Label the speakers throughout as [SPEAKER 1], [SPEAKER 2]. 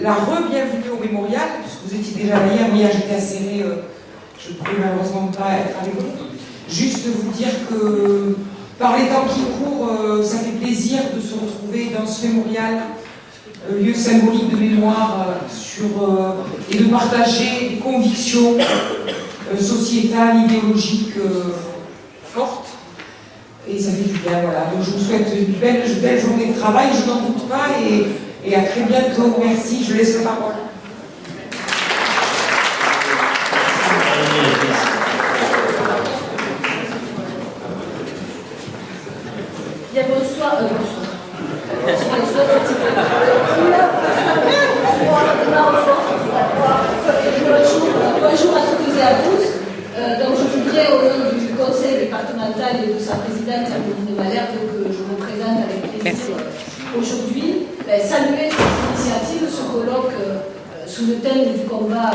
[SPEAKER 1] la re-bienvenue au mémorial, puisque vous étiez déjà là hier, mais hier j'étais acérée, je ne pouvais malheureusement pas être avec vous. Juste vous dire que par les temps qui courent, ça fait plaisir de se retrouver dans ce mémorial, lieu symbolique de mémoire, et de partager des convictions sociétales, idéologiques fortes. Et ça fait du bien, voilà. Donc je vous souhaite une belle journée de travail, je n'en doute pas, et à très bientôt. Merci, je laisse la parole.
[SPEAKER 2] Bien, bonsoir. Bonjour à toutes et à tous. Donc je voudrais, au nom du conseil départemental et de sa présidente, Amélie Malherbe, que je vous présente avec plaisir aujourd'hui, saluer cette initiative, ce colloque sous le thème du combat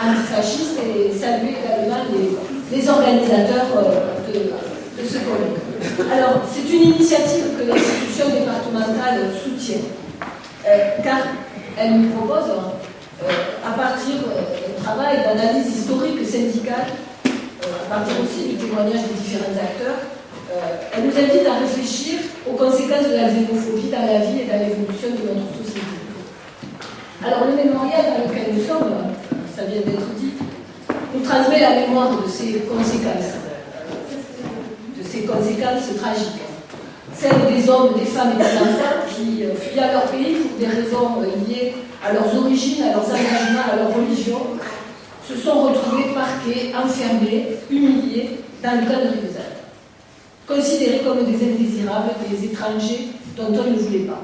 [SPEAKER 2] antifasciste, et saluer également les organisateurs de ce colloque. Alors, c'est une initiative que l'institution départementale soutient, car elle nous propose, à partir d'un travail d'analyse historique syndicale, à partir aussi du témoignage des différents acteurs, elle nous invite à réfléchir aux conséquences de la xénophobie dans la vie et dans l'évolution de notre société. Alors, le mémorial dans lequel nous sommes, ça vient d'être dit, nous transmet la mémoire de ces conséquences tragiques. Celles des hommes, des femmes et des enfants qui, fuyant leur pays pour des raisons liées à leurs origines, à leurs engagements, à leur religion, se sont retrouvés parqués, enfermés, humiliés dans le camp de Rivesaltes, considérés comme des indésirables, des étrangers dont on ne voulait pas.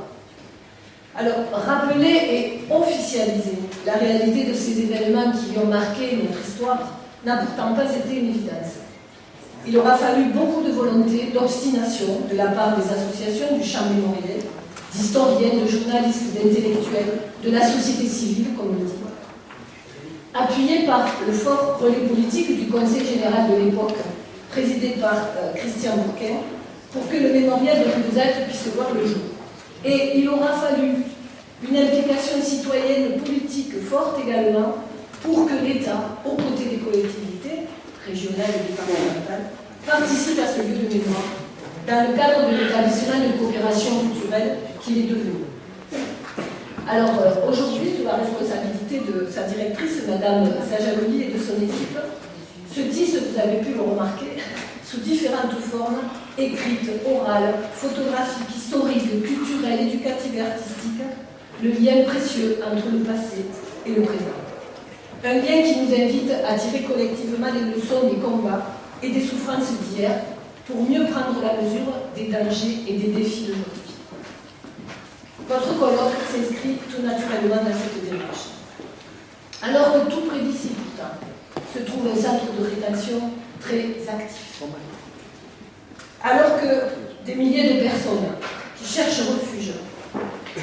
[SPEAKER 2] Alors, rappeler et officialiser la réalité de ces événements qui ont marqué notre histoire n'a pourtant pas été une évidence. Il aura fallu beaucoup de volonté, d'obstination de la part des associations du champ mémoriel, d'historiens, de journalistes, d'intellectuels, de la société civile, comme on dit, appuyé par le fort relais politique du Conseil général de l'époque, présidé par Christian Bourquin, pour que le mémorial de Rivesaltes puisse voir le jour. Et il aura fallu une implication citoyenne politique forte également pour que l'État, aux côtés des collectivités, régionales et départementales, participe à ce lieu de mémoire dans le cadre de l'établissement de coopération culturelle qu'il est devenu. Alors aujourd'hui, sous la responsabilité de sa directrice, Madame Sajaloli, et de son équipe, se tisse, vous avez pu le remarquer, sous différentes formes, écrites, orales, photographiques, historiques, culturelles, éducatives et artistiques, le lien précieux entre le passé et le présent. Un lien qui nous invite à tirer collectivement les leçons des combats et des souffrances d'hier pour mieux prendre la mesure des dangers et des défis d'aujourd'hui. Votre colloque s'inscrit tout naturellement dans cette démarche. Alors que tout près d'ici, pourtant, se trouve un centre de rétention très actif. Alors que des milliers de personnes qui cherchent refuge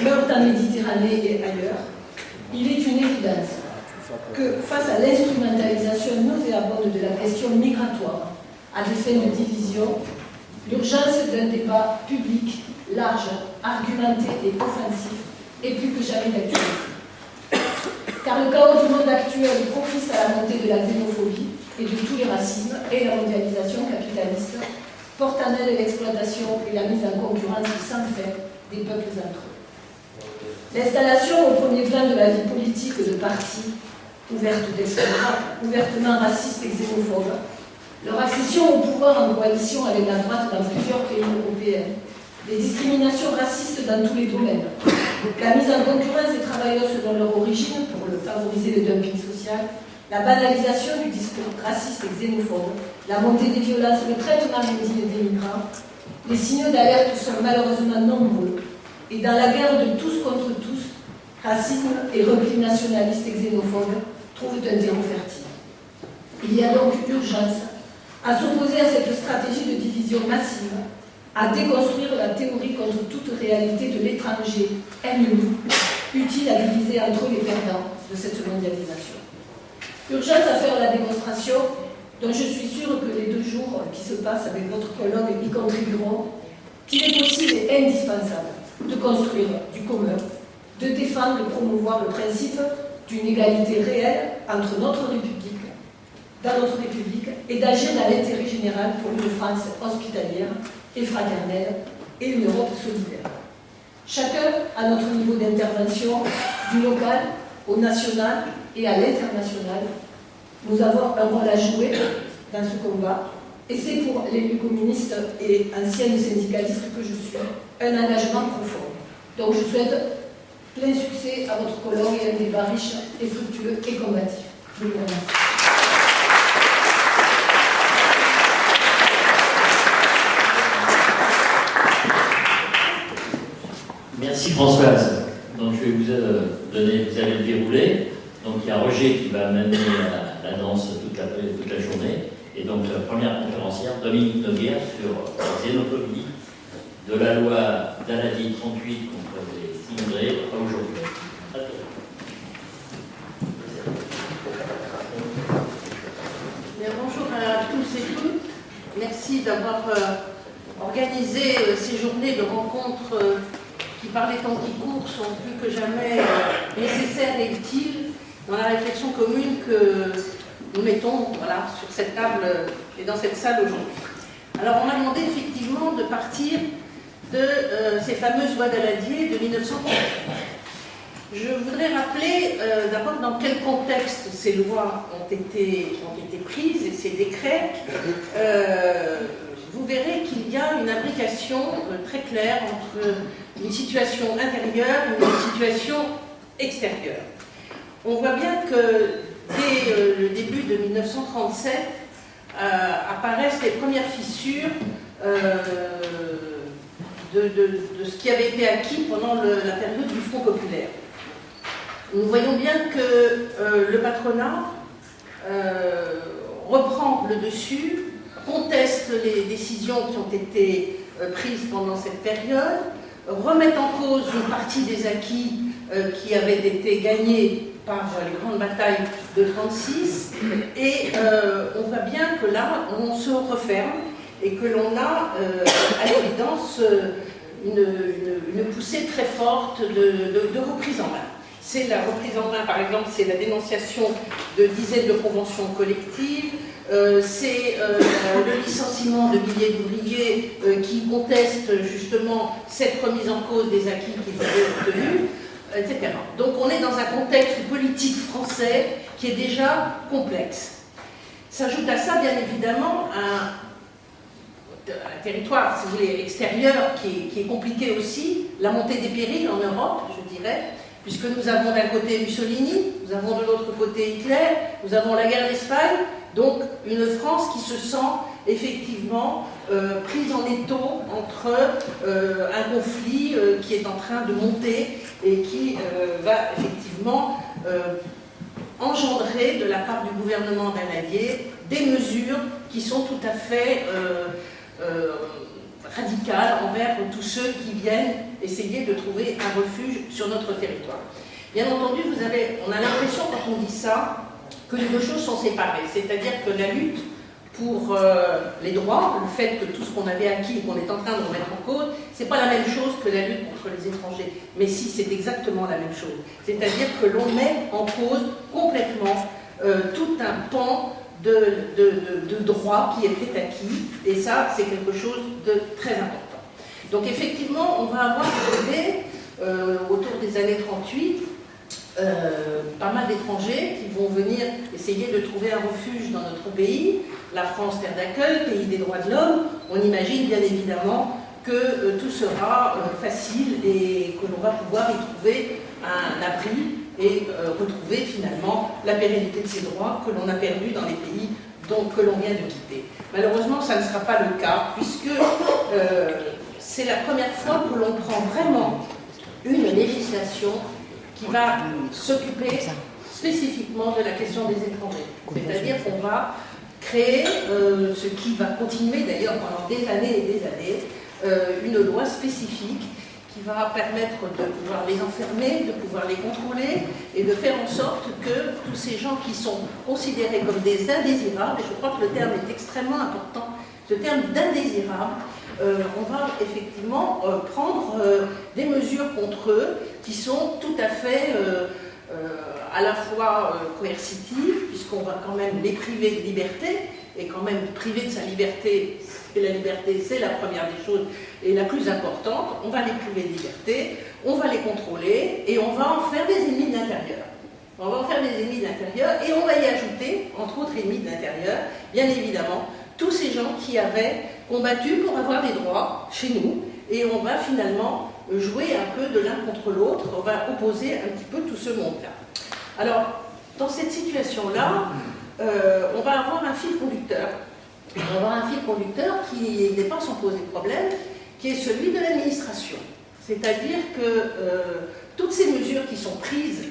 [SPEAKER 2] meurent en Méditerranée et ailleurs, il est une évidence que face à l'instrumentalisation nauséabonde de la question migratoire à des fins de division, l'urgence d'un débat public, large, argumenté et offensif est plus que jamais d'actualité. Car le chaos du monde actuel est propice à la montée de la xénophobie et de tous les racismes, et la mondialisation capitaliste porte en elle l'exploitation et la mise en concurrence sans fin des peuples entre eux. L'installation au premier plan de la vie politique de partis ouvertement racistes et xénophobes, leur accession au pouvoir en coalition avec la droite dans plusieurs pays européens, les discriminations racistes dans tous les domaines, la mise en concurrence des travailleurs selon leur origine pour favoriser le dumping social, la banalisation du discours raciste et xénophobe, la montée des violences, le traitement indigne des migrants, les signaux d'alerte sont malheureusement nombreux, et dans la guerre de tous contre tous, racisme et repli nationaliste et xénophobe trouvent un terreau fertile. Il y a donc urgence à s'opposer à cette stratégie de division massive, à déconstruire la théorie contre toute réalité de l'étranger ennemi, utile à diviser entre les perdants de cette mondialisation. Urgence à faire la démonstration dont je suis sûre que les 2 jours qui se passent avec votre colloque y contribueront, qu'il est possible et indispensable de construire du commun, de défendre et promouvoir le principe d'une égalité réelle entre notre République, dans notre République, et d'agir dans l'intérêt général pour une France hospitalière et fraternelle et une Europe solidaire. Chacun, à notre niveau d'intervention, du local au national et à l'international, nous avons un rôle à jouer dans ce combat, et c'est pour l'élu communiste et ancienne syndicaliste que je suis un engagement profond. Donc je souhaite plein succès à votre colloque et un débat riche et fructueux et combatif. Je vous remercie.
[SPEAKER 3] Merci Françoise. Donc je vais vous donner, vous allez le dérouler. Donc il y a Roger qui va mener la danse toute la journée. Et donc la première conférencière, Dominique Noguer, sur la xénophobie de la loi d'Aladi 38 contre les immigrés aujourd'hui.
[SPEAKER 4] Bonjour à tous et toutes. Merci d'avoir organisé ces journées de rencontres qui, par les temps qui courent, sont plus que jamais nécessaires et utiles dans la réflexion commune que nous mettons sur cette table et dans cette salle aujourd'hui. Alors, on m'a demandé effectivement de partir de ces fameuses lois d'Aladier de 1938. Je voudrais rappeler d'abord dans quel contexte ces lois ont été prises et ces décrets. Vous verrez qu'il y a une imbrication très claire entre une situation intérieure et une situation extérieure. On voit bien que dès le début de 1937 apparaissent les premières fissures de ce qui avait été acquis pendant la période du Front populaire. Nous voyons bien que le patronat reprend le dessus, conteste les décisions qui ont été prises pendant cette période, remet en cause une partie des acquis qui avaient été gagnés par les grandes batailles de 1936, et on voit bien que là, on se referme et que l'on a à l'évidence une poussée très forte de reprise en main. C'est la reprise en main, par exemple, c'est la dénonciation de dizaines de conventions collectives, c'est le licenciement de milliers d'ouvriers qui contestent justement cette remise en cause des acquis qu'ils avaient obtenus, etc. Donc on est dans un contexte politique français qui est déjà complexe. S'ajoute à ça, bien évidemment, un territoire, si vous voulez, extérieur qui est compliqué aussi, la montée des périls en Europe, je dirais, puisque nous avons d'un côté Mussolini, nous avons de l'autre côté Hitler, nous avons la guerre d'Espagne, donc une France qui se sent effectivement prise en étau entre un conflit qui est en train de monter et qui va effectivement engendrer de la part du gouvernement d'Aladier des mesures qui sont tout à fait radicales envers tous ceux qui viennent essayer de trouver un refuge sur notre territoire. Bien entendu, on a l'impression quand on dit ça que les deux choses sont séparées, c'est-à-dire que la lutte pour les droits, le fait que tout ce qu'on avait acquis et qu'on est en train de remettre en cause, c'est pas la même chose que la lutte contre les étrangers. Mais si, c'est exactement la même chose. C'est-à-dire que l'on met en cause complètement tout un pan de droits qui étaient acquis, et ça, c'est quelque chose de très important. Donc effectivement, on va avoir trouvé, autour des années 38, pas mal d'étrangers qui vont venir essayer de trouver un refuge dans notre pays, la France, terre d'accueil, pays des droits de l'homme. On imagine bien évidemment que tout sera facile et que l'on va pouvoir y trouver un abri et retrouver finalement la pérennité de ces droits que l'on a perdus dans les pays que l'on vient de quitter. Malheureusement, ça ne sera pas le cas, puisque c'est la première fois que l'on prend vraiment une législation qui va s'occuper spécifiquement de la question des étrangers. C'est-à-dire qu'on va créer, ce qui va continuer d'ailleurs pendant des années et des années, une loi spécifique qui va permettre de pouvoir les enfermer, de pouvoir les contrôler et de faire en sorte que tous ces gens qui sont considérés comme des indésirables, et je crois que le terme est extrêmement important, ce terme d'indésirable on va effectivement prendre des mesures contre eux qui sont tout à fait à la fois coercitives, puisqu'on va quand même les priver de liberté, et quand même priver de sa liberté, et la liberté c'est la première des choses et la plus importante, on va les priver de liberté, on va les contrôler et on va en faire des ennemis de l'intérieur. On va en faire des ennemis de l'intérieur et on va y ajouter, entre autres ennemis de l'intérieur, bien évidemment, tous ces gens qui avaient combattu pour avoir des droits chez nous, et on va finalement jouer un peu de l'un contre l'autre, on va opposer un petit peu tout ce monde-là. Alors, dans cette situation-là, on va avoir un fil conducteur. On va avoir un fil conducteur qui n'est pas sans poser problème, qui est celui de l'administration. C'est-à-dire que toutes ces mesures qui sont prises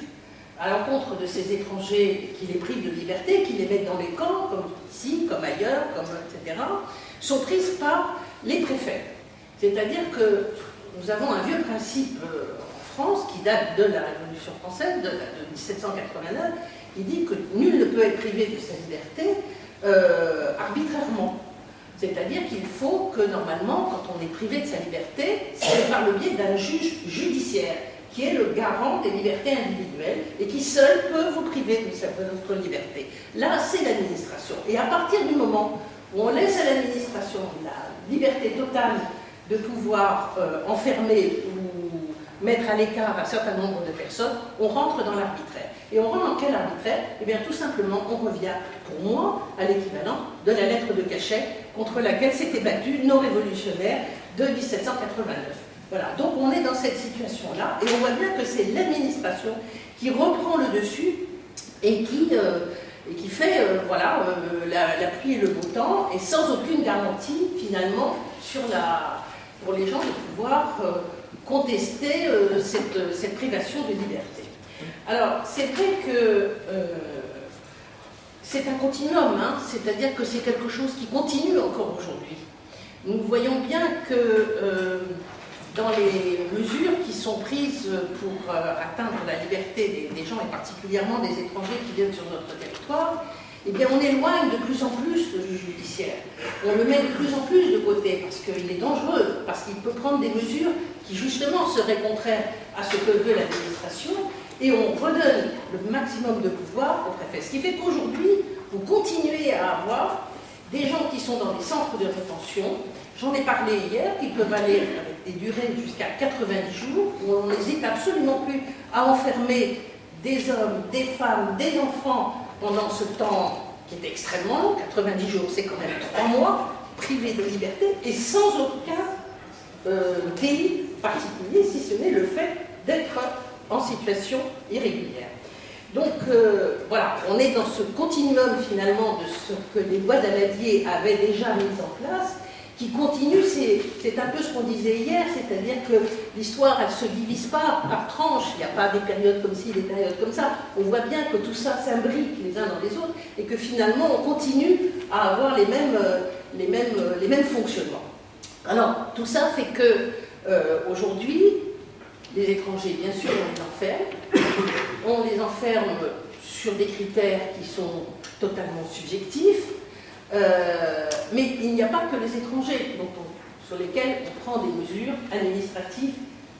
[SPEAKER 4] à l'encontre de ces étrangers qui les privent de liberté, qui les mettent dans les camps, comme ici, comme ailleurs, etc., sont prises par les préfets. C'est-à-dire que nous avons un vieux principe en France qui date de la Révolution française, de 1789, qui dit que nul ne peut être privé de sa liberté arbitrairement. C'est-à-dire qu'il faut que, normalement, quand on est privé de sa liberté, c'est par le biais d'un juge judiciaire, qui est le garant des libertés individuelles et qui seul peut vous priver de votre liberté. Là, c'est l'administration. Et à partir du moment où on laisse à l'administration la liberté totale de pouvoir enfermer ou mettre à l'écart un certain nombre de personnes, on rentre dans l'arbitraire. Et on rentre dans quel arbitraire? Eh bien, tout simplement, on revient, pour moi, à l'équivalent de la lettre de cachet contre laquelle s'étaient battus nos révolutionnaires de 1789. Voilà, donc on est dans cette situation-là, et on voit bien que c'est l'administration qui reprend le dessus et qui fait la pluie et le beau temps, et sans aucune garantie, finalement, pour les gens de pouvoir contester cette privation de liberté. Alors, c'est vrai que c'est un continuum, hein, c'est-à-dire que c'est quelque chose qui continue encore aujourd'hui. Nous voyons bien que dans les mesures qui sont prises pour atteindre la liberté des gens, et particulièrement des étrangers qui viennent sur notre territoire, eh bien on éloigne de plus en plus le juge judiciaire. On le met de plus en plus de côté, parce qu'il est dangereux, parce qu'il peut prendre des mesures qui justement seraient contraires à ce que veut l'administration, et on redonne le maximum de pouvoir au préfet. Ce qui fait qu'aujourd'hui, vous continuez à avoir des gens qui sont dans des centres de rétention, j'en ai parlé hier, qui peuvent aller avec des durées jusqu'à 90 jours, où on n'hésite absolument plus à enfermer des hommes, des femmes, des enfants pendant ce temps qui est extrêmement long, 90 jours, c'est quand même 3 mois, privés de liberté, et sans aucun délit particulier, si ce n'est le fait d'être en situation irrégulière. Donc voilà, on est dans ce continuum finalement de ce que les lois d'Amadier avaient déjà mis en place, qui continue, c'est un peu ce qu'on disait hier, c'est-à-dire que l'histoire, elle ne se divise pas par tranches, il n'y a pas des périodes comme ci, des périodes comme ça, on voit bien que tout ça s'imbrique les uns dans les autres, et que finalement on continue à avoir les mêmes fonctionnements. Alors, tout ça fait que aujourd'hui, les étrangers, bien sûr, on les enferme sur des critères qui sont totalement subjectifs, mais il n'y a pas que les étrangers sur lesquels on prend des mesures administratives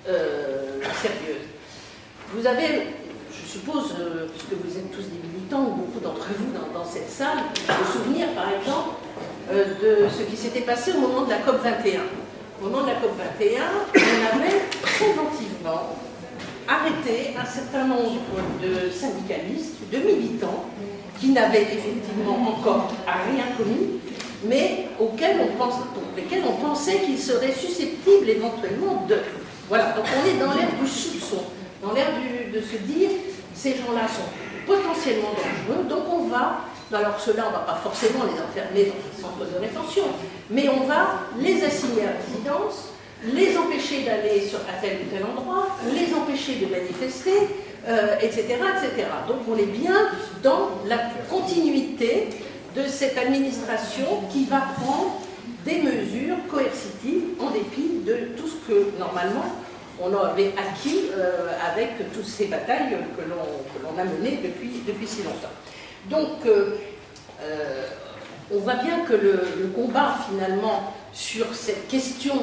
[SPEAKER 4] sérieuses. Vous avez, je suppose, puisque vous êtes tous des militants, ou beaucoup d'entre vous dans cette salle, le souvenir, par exemple, de ce qui s'était passé au moment de la COP21. Au moment de la COP21, on avait préventivement arrêté un certain nombre de syndicalistes, de militants, qui n'avaient effectivement encore rien commis, mais pour lesquels on pensait qu'ils seraient susceptibles éventuellement de... Voilà, donc on est dans l'ère du soupçon, dans l'ère de se dire, ces gens-là sont potentiellement dangereux, donc on va... Alors ceux-là, on ne va pas forcément les enfermer dans des centres de rétention, mais on va les assigner à résidence, les empêcher d'aller à tel ou tel endroit, les empêcher de manifester, etc., etc. Donc on est bien dans la continuité de cette administration qui va prendre des mesures coercitives en dépit de tout ce que, normalement, on avait acquis avec toutes ces batailles que l'on a menées depuis si longtemps. Donc, on voit bien que le combat, finalement, sur cette question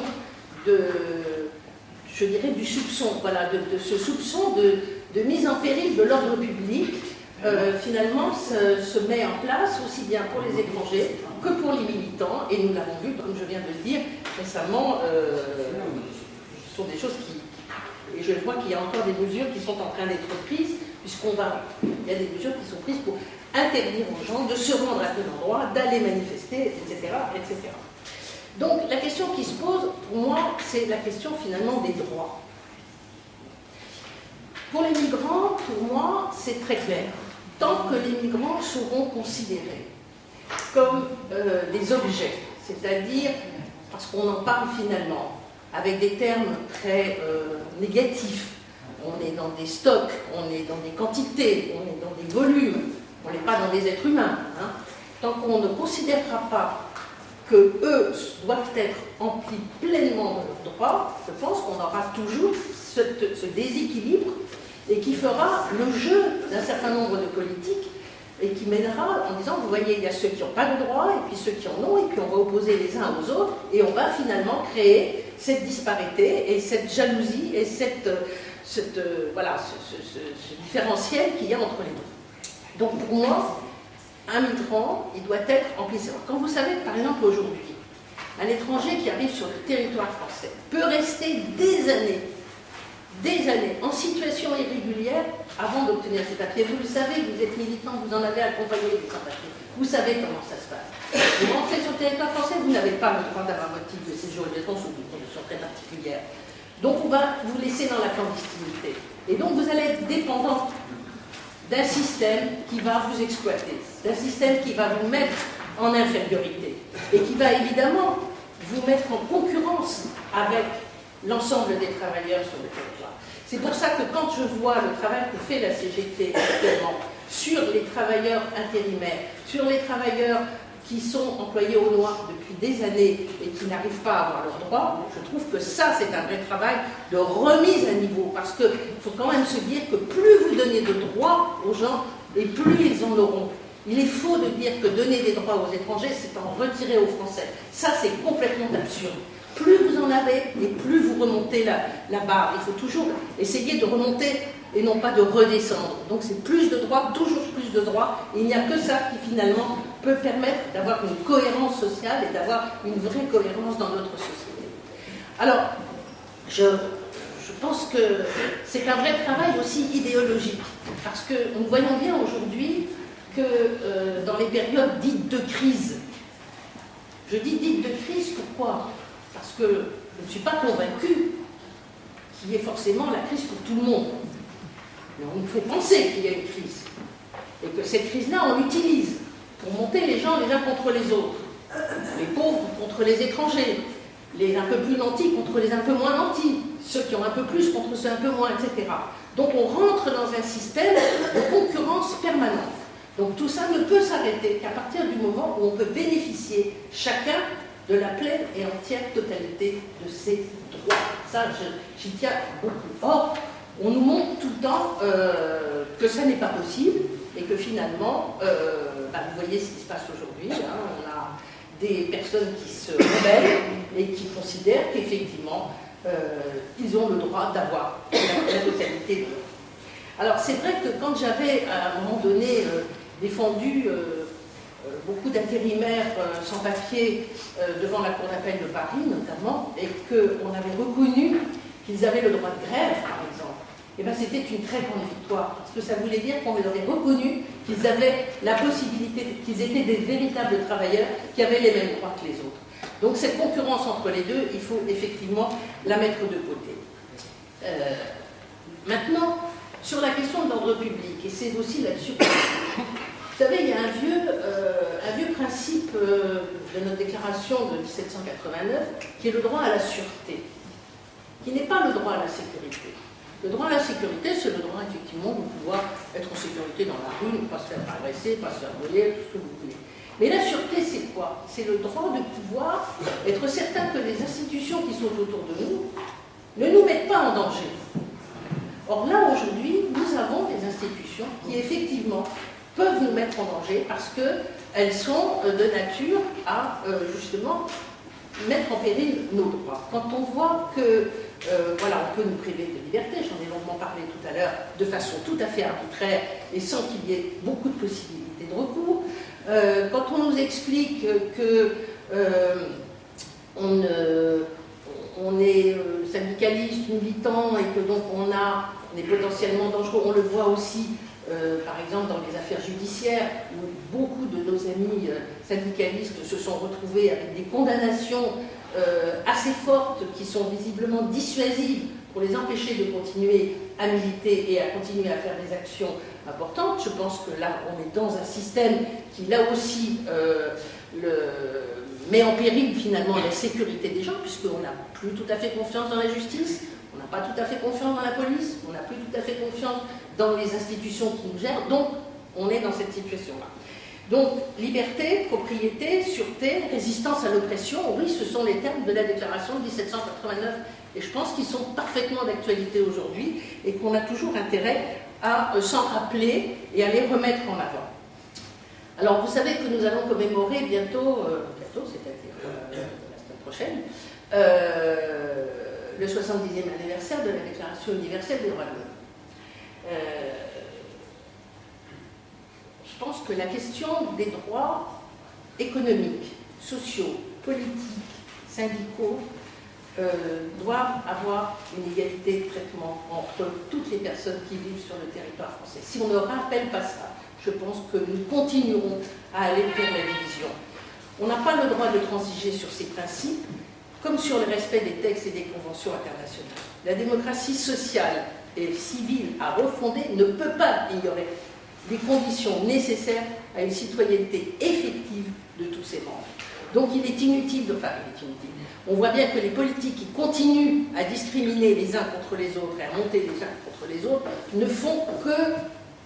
[SPEAKER 4] je dirais, du soupçon, voilà, de ce soupçon de mise en péril de l'ordre public, finalement se met en place aussi bien pour les étrangers que pour les militants, et nous l'avons vu, comme je viens de le dire récemment, ce sont des choses et je vois qu'il y a encore des mesures qui sont en train d'être prises, il y a des mesures qui sont prises pour interdire aux gens de se rendre à tel endroit, d'aller manifester, etc., etc. Donc la question qui se pose, pour moi, c'est la question finalement des droits. Pour les migrants, pour moi, c'est très clair. Tant que les migrants seront considérés comme des objets, c'est-à-dire, parce qu'on en parle finalement, avec des termes très négatifs, on est dans des stocks, on est dans des quantités, on est dans des volumes, on n'est pas dans des êtres humains. Hein. Tant qu'on ne considérera pas qu'eux doivent être emplis pleinement de leurs droits, je pense qu'on aura toujours ce déséquilibre et qui fera le jeu d'un certain nombre de politiques et qui mènera en disant, vous voyez, il y a ceux qui n'ont pas de droits et puis ceux qui en ont, et puis on va opposer les uns aux autres et on va finalement créer cette disparité et cette jalousie et ce différentiel qu'il y a entre les deux. Donc pour moi, un migrant, il doit être empli. Quand vous savez, par exemple, aujourd'hui, un étranger qui arrive sur le territoire français peut rester des années, en situation irrégulière avant d'obtenir ses papiers. Vous le savez, vous êtes militant, vous en avez accompagné des sans-papiers. Vous savez comment ça se passe. Vous rentrez sur le territoire français, vous n'avez pas le droit d'avoir votre titre de séjour et de résidence sous des conditions très particulières. Donc on va vous laisser dans la clandestinité. Et donc vous allez être dépendant d'un système qui va vous exploiter, d'un système qui va vous mettre en infériorité et qui va évidemment vous mettre en concurrence avec l'ensemble des travailleurs sur le territoire. C'est pour ça que quand je vois le travail que fait la CGT actuellement sur les travailleurs intérimaires, sur les travailleurs qui sont employés au noir depuis des années et qui n'arrivent pas à avoir leurs droits, je trouve que ça, c'est un vrai travail de remise à niveau. Parce qu'il faut quand même se dire que plus vous donnez de droits aux gens, et plus ils en auront. Il est faux de dire que donner des droits aux étrangers, c'est en retirer aux Français. Ça, c'est complètement absurde. Plus vous en avez, et plus vous remontez la barre. Il faut toujours essayer de remonter et non pas de redescendre. Donc c'est plus de droits, toujours plus de droits. Et il n'y a que ça qui finalement peut permettre d'avoir une cohérence sociale et d'avoir une vraie cohérence dans notre société. Alors, je pense que c'est un vrai travail aussi idéologique. Parce que nous voyons bien aujourd'hui que dans les périodes dites de crise, je dis dites de crise, pourquoi ? Parce que je ne suis pas convaincue qu'il y ait forcément la crise pour tout le monde. Mais on nous fait penser qu'il y a une crise. Et que cette crise-là, on l'utilise pour monter les gens les uns contre les autres. Les pauvres contre les étrangers, les un peu plus nantis contre les un peu moins nantis, ceux qui ont un peu plus contre ceux un peu moins, etc. Donc on rentre dans un système de concurrence permanente. Donc tout ça ne peut s'arrêter qu'à partir du moment où on peut bénéficier chacun de la pleine et entière totalité de ses droits. Ça, j'y tiens beaucoup. Or, on nous montre tout le temps que ça n'est pas possible et que finalement, vous voyez ce qui se passe aujourd'hui, hein, on a des personnes qui se rebellent et qui considèrent qu'effectivement, ils ont le droit d'avoir la totalité de leurs droits. Alors, c'est vrai que quand j'avais, à un moment donné, défendu beaucoup d'intérimaires sans papier devant la Cour d'appel de Paris, notamment, et qu'on avait reconnu qu'ils avaient le droit de grève, par exemple, et bien c'était une très grande victoire, parce que ça voulait dire qu'on les avait reconnus, qu'ils avaient la possibilité, qu'ils étaient des véritables travailleurs, qui avaient les mêmes droits que les autres. Donc cette concurrence entre les deux, il faut effectivement la mettre de côté. Maintenant, sur la question de l'ordre public, et c'est aussi là-dessus que vous savez, il y a un vieux principe de notre déclaration de 1789, qui est le droit à la sûreté, qui n'est pas le droit à la sécurité. Le droit à la sécurité, c'est le droit, effectivement, de pouvoir être en sécurité dans la rue, ne pas se faire agresser, pas se faire voler, tout ce que vous voulez. Mais la sûreté, c'est quoi? C'est le droit de pouvoir être certain que les institutions qui sont autour de nous ne nous mettent pas en danger. Or là, aujourd'hui, nous avons des institutions qui, effectivement, peuvent nous mettre en danger parce qu'elles sont de nature à, justement, mettre en péril nos droits. Quand on voit que, voilà, on peut nous priver de liberté, j'en ai longuement parlé tout à l'heure, de façon tout à fait arbitraire et sans qu'il y ait beaucoup de possibilités de recours, quand on nous explique que on est syndicaliste, militant, et que donc on est potentiellement dangereux, on le voit aussi par exemple dans les affaires judiciaires, où beaucoup de nos amis syndicalistes se sont retrouvés avec des condamnations assez fortes qui sont visiblement dissuasives pour les empêcher de continuer à militer et à continuer à faire des actions importantes. Je pense que là, on est dans un système qui, là aussi, met en péril finalement la sécurité des gens, puisqu'on n'a plus tout à fait confiance dans la justice, on n'a pas tout à fait confiance dans la police, on n'a plus tout à fait confiance dans les institutions qui nous gèrent, donc on est dans cette situation-là. Donc, liberté, propriété, sûreté, résistance à l'oppression, oui, ce sont les termes de la déclaration de 1789, et je pense qu'ils sont parfaitement d'actualité aujourd'hui, et qu'on a toujours intérêt à s'en rappeler et à les remettre en avant. Alors, vous savez que nous allons commémorer bientôt, c'est-à-dire la semaine prochaine, le 70e anniversaire de la Déclaration universelle des droits de l'homme. Je pense que la question des droits économiques, sociaux, politiques, syndicaux doit avoir une égalité de traitement entre toutes les personnes qui vivent sur le territoire français. Si on ne rappelle pas ça, je pense que nous continuerons à aller vers la division. On n'a pas le droit de transiger sur ces principes, comme sur le respect des textes et des conventions internationales. La démocratie sociale et civile à refonder ne peut pas ignorer les conditions nécessaires à une citoyenneté effective de tous ses membres. Donc il est inutile. On voit bien que les politiques qui continuent à discriminer les uns contre les autres et à monter les uns contre les autres ne font que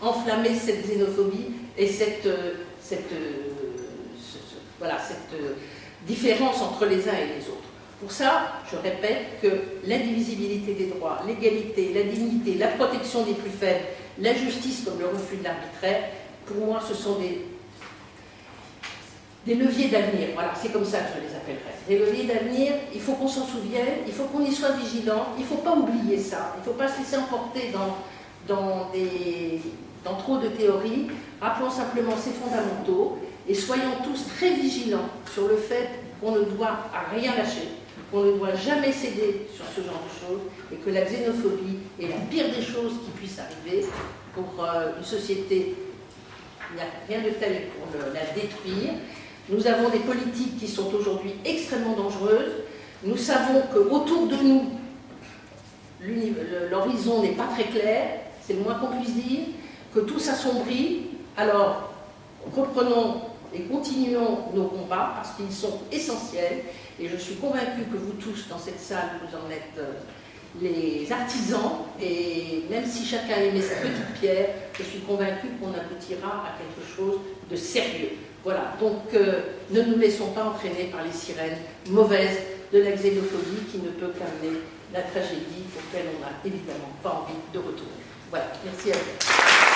[SPEAKER 4] enflammer cette xénophobie et cette différence entre les uns et les autres. Pour ça, je répète que l'indivisibilité des droits, l'égalité, la dignité, la protection des plus faibles, la justice comme le refus de l'arbitraire, pour moi, ce sont des leviers d'avenir. Voilà, c'est comme ça que je les appellerai. Des leviers d'avenir, il faut qu'on s'en souvienne, il faut qu'on y soit vigilant, il ne faut pas oublier ça, il ne faut pas se laisser emporter dans trop de théories. Rappelons simplement ces fondamentaux et soyons tous très vigilants sur le fait qu'on ne doit rien lâcher, qu'on ne doit jamais céder sur ce genre de choses et que la xénophobie est la pire des choses qui puisse arriver pour une société. Il n'y a rien de tel pour la détruire. Nous avons des politiques qui sont aujourd'hui extrêmement dangereuses. Nous savons qu'autour de nous, l'horizon n'est pas très clair, c'est le moins qu'on puisse dire, que tout s'assombrit. Alors, reprenons et continuons nos combats parce qu'ils sont essentiels. Et je suis convaincue que vous tous, dans cette salle, vous en êtes les artisans. Et même si chacun aimait sa petite pierre, je suis convaincue qu'on aboutira à quelque chose de sérieux. Voilà, donc ne nous laissons pas entraîner par les sirènes mauvaises de la xénophobie qui ne peut qu'amener la tragédie auquel on n'a évidemment pas envie de retourner. Voilà, merci à vous.